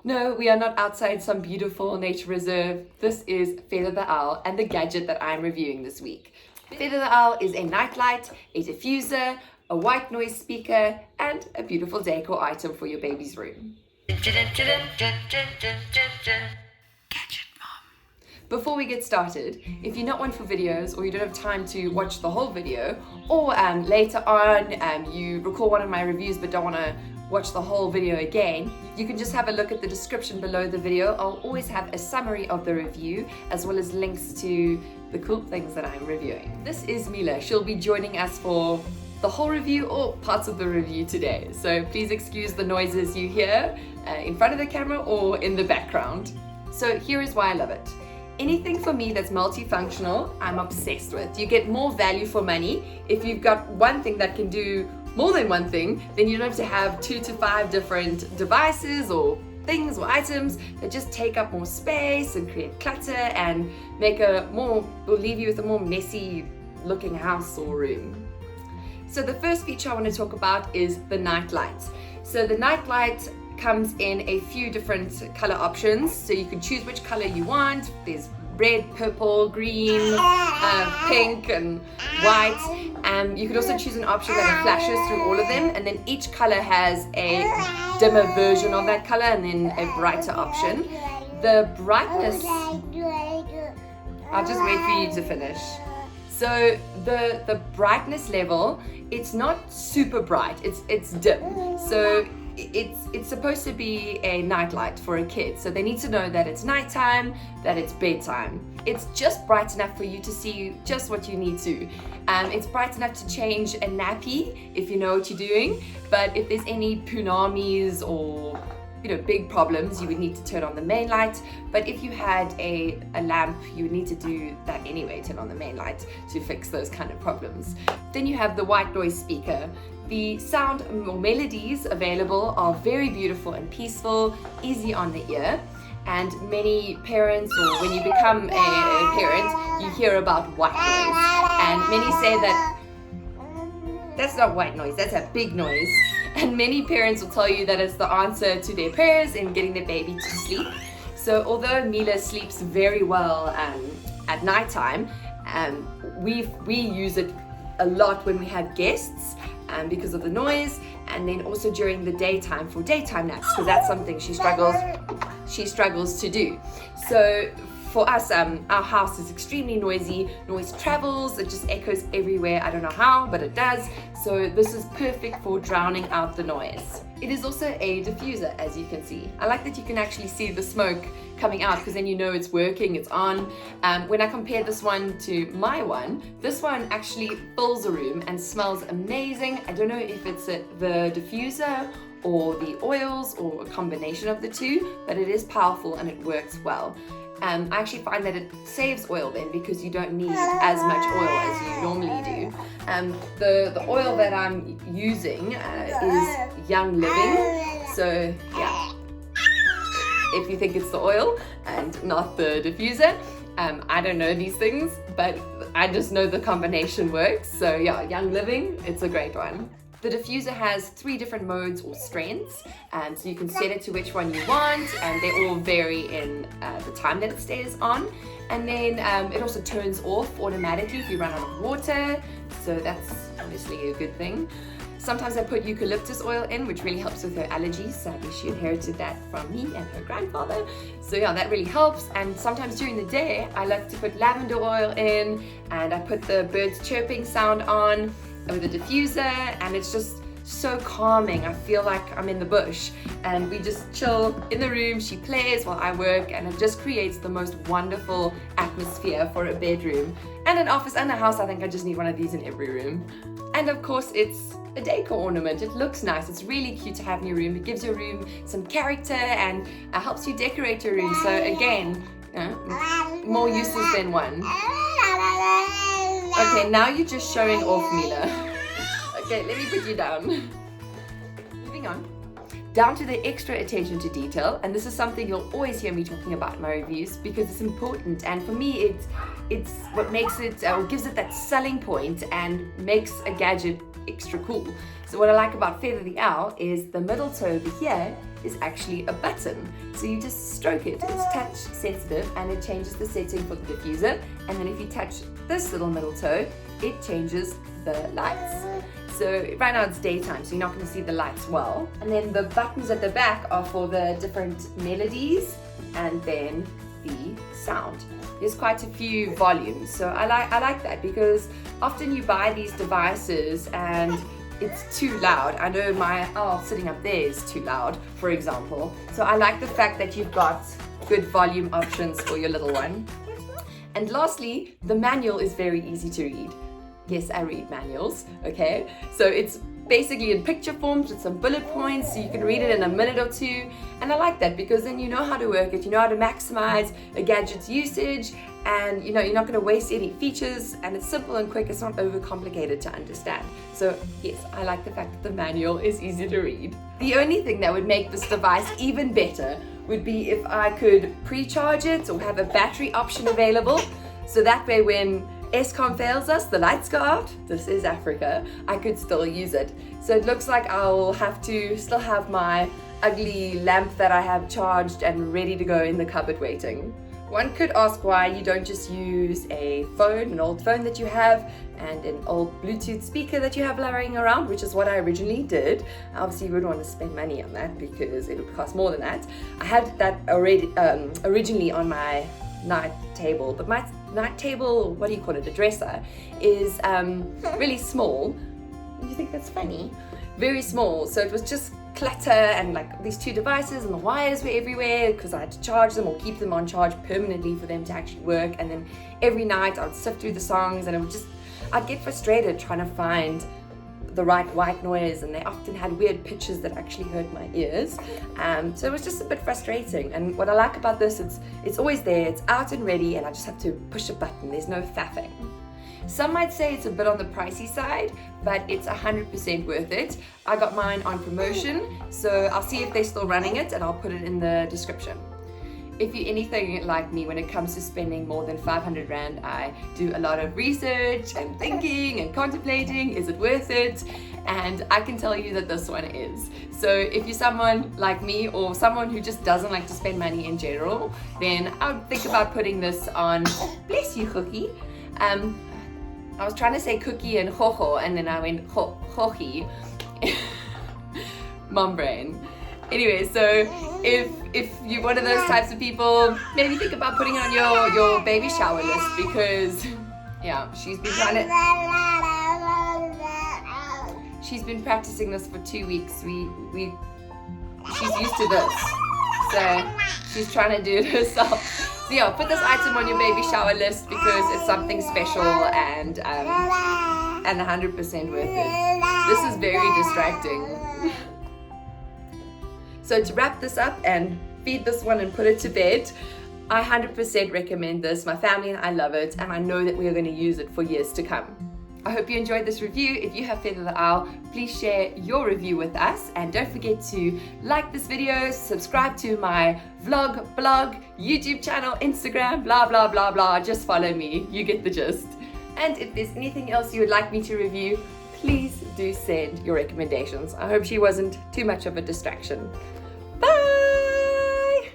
No, we are not outside some beautiful nature reserve. This is Feather the Owl and the gadget that I'm reviewing this week. Feather the Owl is a nightlight, a diffuser, a white noise speaker, and a beautiful decor item for your baby's room. Before we get started, if you're not one for videos or you don't have time to watch the whole video, or later on you recall one of my reviews but don't want to watch the whole video again, you can just have a look at the description below the video. I'll always have a summary of the review as well as links to the cool things that I'm reviewing. This is Mila. She'll be joining us for the whole review or parts of the review today. So please excuse the noises you hear in front of the camera or in the background. So here is why I love it. Anything for me that's multifunctional, I'm obsessed with. You get more value for money. If you've got one thing that can do more than one thing, then you don't have to have 2 to 5 different devices or things or items that just take up more space and create clutter and will leave you with a more messy looking house or room. So the first feature I want to talk about is the night light. So the night light comes in a few different color options, so you can choose which color you want. There's red, purple, green, pink and white. You could also choose an option that flashes through all of them, and then each color has a dimmer version of that color and then a brighter option. The brightness, I'll just wait for you to finish. So the brightness level, it's not super bright, it's dim. So it's supposed to be a nightlight for a kid, so they need to know that it's nighttime, that it's bedtime. It's just bright enough for you to see just what you need to. It's bright enough to change a nappy if you know what you're doing, but if there's any punamis or big problems, you would need to turn on the main light. But if you had a lamp, you would need to do that anyway, turn on the main light to fix those kind of problems. Then you have the white noise speaker. The sound or melodies available are very beautiful and peaceful, easy on the ear. And many parents, or when you become a parent, you hear about white noise. And many say that that's not white noise, that's a big noise. And many parents will tell you that it's the answer to their prayers in getting their baby to sleep. So although Mila sleeps very well at nighttime, we use it a lot when we have guests because of the noise, and then also during the daytime for daytime naps, because that's something she struggles to do. So for us, our house is extremely noisy. Noise travels, it just echoes everywhere. I don't know how, but it does. So this is perfect for drowning out the noise. It is also a diffuser, as you can see. I like that you can actually see the smoke coming out, because then you know it's working, it's on. When I compare this one to my one, this one actually fills a room and smells amazing. I don't know if it's the diffuser or the oils or a combination of the two, but it is powerful and it works well. I actually find that it saves oil then, because you don't need as much oil as you normally do. The oil that I'm using is Young Living, so yeah, if you think it's the oil and not the diffuser, I don't know these things, but I just know the combination works. So yeah, Young Living, it's a great one. The diffuser has 3 different modes or strengths, so you can set it to which one you want, and they all vary in the time that it stays on. And then it also turns off automatically if you run out of water, so that's obviously a good thing. Sometimes I put eucalyptus oil in, which really helps with her allergies. Sadly, she inherited that from me and her grandfather. So yeah, that really helps. And sometimes during the day, I like to put lavender oil in, and I put the birds chirping sound on with the diffuser, and it's just so calming. I feel like I'm in the bush, and we just chill in the room. She plays while I work, and it just creates the most wonderful atmosphere for a bedroom and an office and a house. I think I just need one of these in every room. And of course, it's a decor ornament. It looks nice. It's really cute to have in your room. It gives your room some character and helps you decorate your room. So again, more uses than one. Okay, now you're just showing off, Mila. Okay, let me put you down. Moving on. down to the extra attention to detail, and this is something you'll always hear me talking about in my reviews because it's important, and for me it's what makes it or gives it that selling point and makes a gadget extra cool. So what I like about Feather the Owl is the middle toe over here is actually a button. So you just stroke it, it's touch sensitive, and it changes the setting for the diffuser. And then if you touch this little middle toe, it changes the lights. So right now it's daytime, so you're not going to see the lights well. And then the buttons at the back are for the different melodies and then the sound. There's quite a few volumes, so I like that because often you buy these devices and it's too loud. I know my owl sitting up there is too loud, for example. So I like the fact that you've got good volume options for your little one. And lastly, the manual is very easy to read. Yes, I read manuals, okay? So it's basically in picture forms with some bullet points, so you can read it in a minute or two. And I like that because then you know how to work it, you know how to maximize a gadget's usage, and you know you're not going to waste any features, and it's simple and quick, it's not overcomplicated to understand. So yes, I like the fact that the manual is easy to read. The only thing that would make this device even better would be if I could pre-charge it or have a battery option available, so that way when ESCOM fails us, the lights go out, this is Africa, I could still use it. So it looks like I'll have to still have my ugly lamp that I have charged and ready to go in the cupboard waiting. One could ask why you don't just use a phone, an old phone that you have, and an old Bluetooth speaker that you have lying around, which is what I originally did. Obviously you wouldn't want to spend money on that because it would cost more than that. I had that already originally on my night table, but my night table, what do you call it, a dresser, is really small. You think that's funny? Very small, so it was just clutter and like these two devices, and the wires were everywhere because I had to charge them or keep them on charge permanently for them to actually work. And then every night I would sift through the songs, and I'd get frustrated trying to find the right white noise, and they often had weird pitches that actually hurt my ears. So it was just a bit frustrating. And what I like about this, it's always there, it's out and ready, and I just have to push a button. There's no faffing. Some might say it's a bit on the pricey side, but it's 100% worth it. I got mine on promotion, so I'll see if they're still running it, and I'll put it in the description. If you're anything like me when it comes to spending more than 500 Rand, I do a lot of research and thinking and contemplating, is it worth it? And I can tell you that this one is. So if you're someone like me or someone who just doesn't like to spend money in general, then I would think about putting this on, bless you, Cookie. I was trying to say cookie and ho-ho, and then I went ho-ho-hi. Mom brain. Anyway, so if you're one of those types of people, maybe think about putting it on your baby shower list, because yeah, she's been practicing this for 2 weeks. She's used to this, so she's trying to do it herself. So yeah, put this item on your baby shower list because it's something special and 100% worth it. This is very distracting. So to wrap this up and feed this one and put it to bed, I 100% recommend this. My family and I love it, and I know that we are going to use it for years to come. I hope you enjoyed this review. If you have Feather the Owl, please share your review with us, and don't forget to like this video, subscribe to my vlog, blog, YouTube channel, Instagram, blah blah blah blah. Just follow me, you get the gist. And if there's anything else you would like me to review, please do send your recommendations. I hope she wasn't too much of a distraction. Bye!